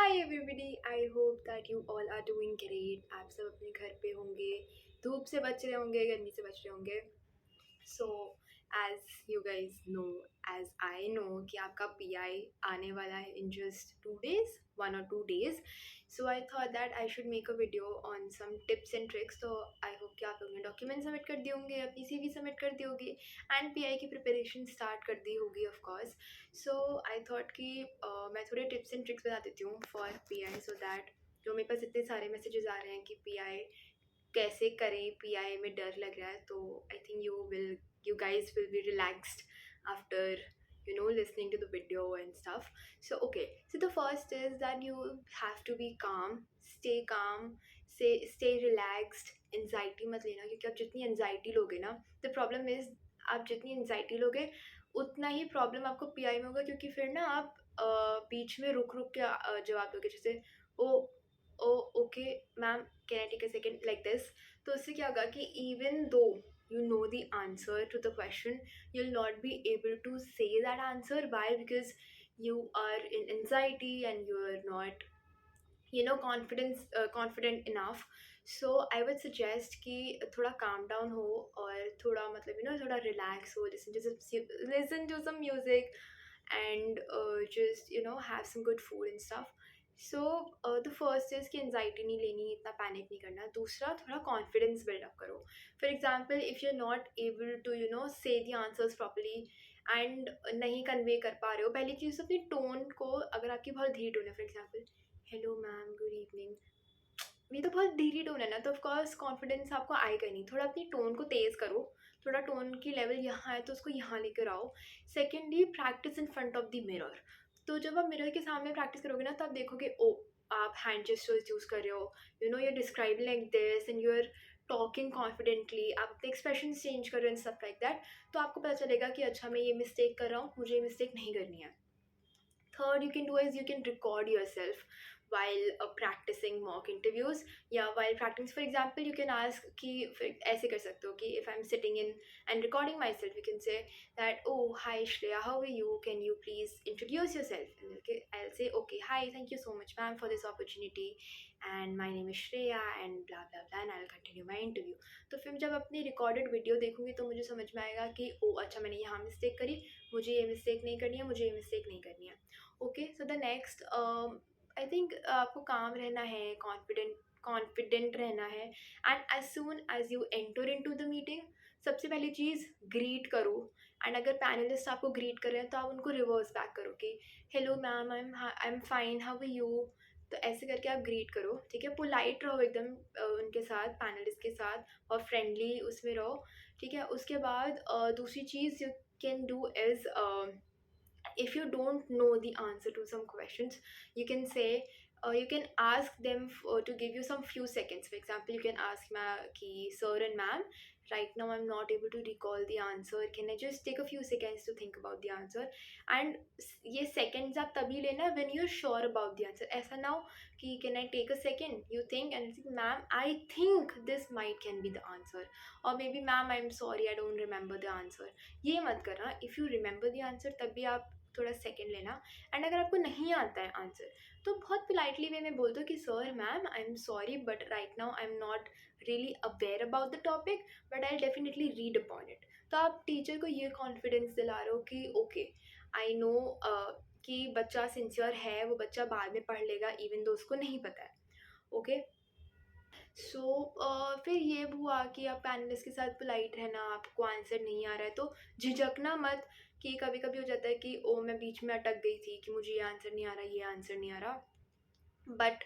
Hi everybody, I hope that you all are doing great. आप सब अपने घर पे होंगे, धूप से बच रहे होंगे, गर्मी से बच रहे होंगे। So as you guys know, as I know कि आपका पीआई आने वाला है in just 2 days, 1 or 2 days। So I thought that I should make a video on some tips and tricks. तो आई होप कि आप लोगों ने डॉक्यूमेंट सबमिट कर दिए होंगे, अपनी सीवी सबमिट कर दी होगी एंड पीआई की प्रिपरेशन स्टार्ट कर दी होगी of course. So I thought कि मैं थोड़े टिप्स एंड ट्रिक्स बता देती हूँ फॉर पीआई, सो दैट जो मेरे पास इतने सारे मैसेजेस आ रहे हैं कि पीआई कैसे करें, पीआई में डर लग रहा है, तो I think you guys will be relaxed after listening to the video and stuff. So okay, so the first is that you have to be calm, stay relaxed। Anxiety मत लेना, क्योंकि आप जितनी एंजाइटी लोगे ना, द प्रॉब्लम इज आप जितनी anxiety लोगे उतना ही प्रॉब्लम आपको पीआई में होगा, क्योंकि फिर ना आप बीच में रुक रुक के जवाब दोगे, जैसे oh oh okay ma'am, can I take a second, like this. तो उससे क्या होगा कि even though you know the answer to the question, you'll not be able to say that answer. Why? Because you are in anxiety and you're not confident enough. So I would suggest कि थोड़ा calm down हो, और थोड़ा मतलब थोड़ा relax हो, listen to some music and just have some good food and stuff. So the first is कि anxiety नहीं लेनी, इतना पैनिक नहीं करना। दूसरा, थोड़ा कॉन्फिडेंस बिल्डअप करो। For example, if you are not able to say the answers properly and नहीं कन्वे कर पा रहे हो, पहली चीज़ अपनी टोन को, अगर आपकी बहुत धीरे टोन है, for example hello ma'am, good evening, ये तो बहुत धीरे टोन है ना, तो ऑफकोर्स कॉन्फिडेंस आपको आएगा नहीं। थोड़ा अपनी टोन को तेज़ करो, थोड़ा टोन की लेवल यहाँ है तो उसको यहाँ लेकर आओ। Secondly, practice in front of the mirror. तो जब आप मिरर के सामने प्रैक्टिस करोगे ना, तो आप देखोगे ओ आप हैंड जेस्चर्स यूज़ कर रहे हो, you're describing like this and you are talking confidently, आप अपने एक्सप्रेशन चेंज कर रहे हो एंड स्टफ लाइक दैट। तो आपको पता चलेगा कि अच्छा, मैं ये मिस्टेक कर रहा हूँ, मुझे ये मिस्टेक नहीं करनी है। Third, you can do is you can record yourself while practicing mock interviews, या while practicing, for example you can ask कि ऐसे कर सकते हो कि if I'm sitting in and recording myself, you can say that, oh hi Shreya, how are you, can you please introduce yourself, and okay, I'll say okay, hi, thank you so much ma'am for this opportunity and my name is Shreya and blah blah blah, and I'll continue my interview। तो फिर जब अपनी recorded video देखूंगी तो मुझे समझ में आएगा कि ओ अच्छा, मैंने यहाँ मिस्टेक करी, मुझे ये मिस्टेक नहीं करनी है, मुझे ये मिस्टेक नहीं करनी है। Okay, so the next, I think आपको काम रहना है, कॉन्फिडेंट रहना है, and as soon as you enter in to the meeting, सबसे पहली चीज़ ग्रीट करो। एंड अगर पैनलिस्ट आपको ग्रीट कर रहे हैं तो आप उनको रिवर्स बैक करो कि hello ma'am, I am fine, how are you. तो ऐसे करके आप ग्रीट करो, ठीक है। पोलाइट रहो एकदम उनके साथ, पैनलिस्ट के साथ, और फ्रेंडली उसमें रहो, ठीक है। उसके बाद दूसरी चीज़ you can do is, if you don't know the answer to some questions, you can say, you can ask them to give you some few seconds. For example, you can ask ki, sir and ma'am, right now I'm not able to recall the answer, can I just take a few seconds to think about the answer। and ये seconds आप तभी लेना when you're sure about the answer। ऐसा ना हो कि can I take a second, you think and say ma'am I think this might can be the answer, or maybe ma'am I'm sorry I don't remember the answer। ये मत करना। If you remember the answer तभी आप थोड़ा second लेना। And अगर आपको नहीं आता है आंसर, तो बहुत पोलाइटली वे में बोल दो कि sir ma'am I am sorry but right now I am not really aware about the topic, but I definitely read upon it. तो आप टीचर को ये कॉन्फिडेंस दिला रहे हो कि ओके, आई नो कि बच्चा सिंसियर है, वो बच्चा बाद में पढ़ लेगा इवन दो उसको नहीं पता है। ओके, सो फिर ये हुआ कि आप पैनलिस्ट के साथ पोलाइट रहना, आपको आंसर नहीं आ रहा है तो झिझकना मत। कि कभी कभी हो जाता है कि ओ मैं बीच में अटक गई थी कि मुझे ये आंसर नहीं आ रहा, ये आंसर नहीं आ रहा, बट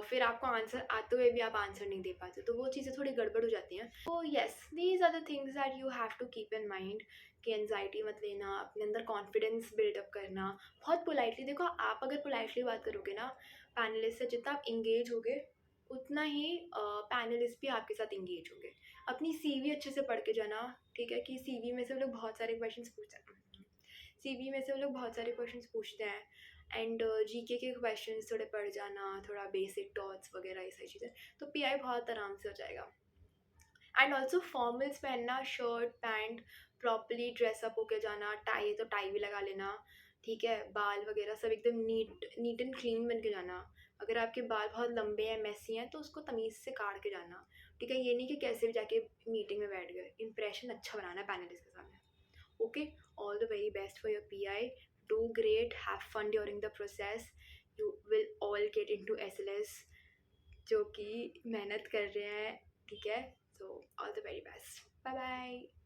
फिर आपको आंसर आते हुए भी आप आंसर नहीं दे पाते, तो वो चीज़ें थोड़ी गड़बड़ हो जाती हैं। तो yes, these are the things that you have to keep in mind कि एनजाइटी मत लेना, अपने अंदर कॉन्फिडेंस बिल्डअप करना। बहुत पोलाइटली देखो, आप अगर पोलाइटली बात करोगे ना पैनलिस्ट से, जितना आप इंगेज होगे उतना ही पैनलिस्ट भी आपके साथ इंगेज होंगे। अपनी सीवी अच्छे से पढ़ के जाना, ठीक है, कि सीवी में से वो लोग बहुत सारे क्वेश्चंस पूछते हैं, सीवी में से वो लोग बहुत सारे क्वेश्चंस पूछते हैं, एंड जीके के क्वेश्चंस थोड़े पढ़ जाना, थोड़ा बेसिक डॉट्स वगैरह ये सारी चीज़ें, तो पीआई बहुत आराम से हो जाएगा। एंड ऑल्सो फॉर्मल्स पहनना, शर्ट पैंट प्रॉपरली ड्रेसअप होके जाना, टाई तो टाई भी लगा लेना, ठीक है? बाल वगैरह सब एकदम नीट नीट एंड क्लीन बन के जाना। अगर आपके बाल बहुत लंबे हैं, मेसी हैं, तो उसको तमीज़ से काट के जाना, ठीक है? ये नहीं कि कैसे भी जाके मीटिंग में बैठ गए। इंप्रेशन अच्छा बनाना है पैनलिस्ट के सामने। Okay, all the very best for your PI. Do great, have fun during the process. You will all get into SLS, जो कि मेहनत कर रहे हैं, ठीक है? So all the very best. Bye bye.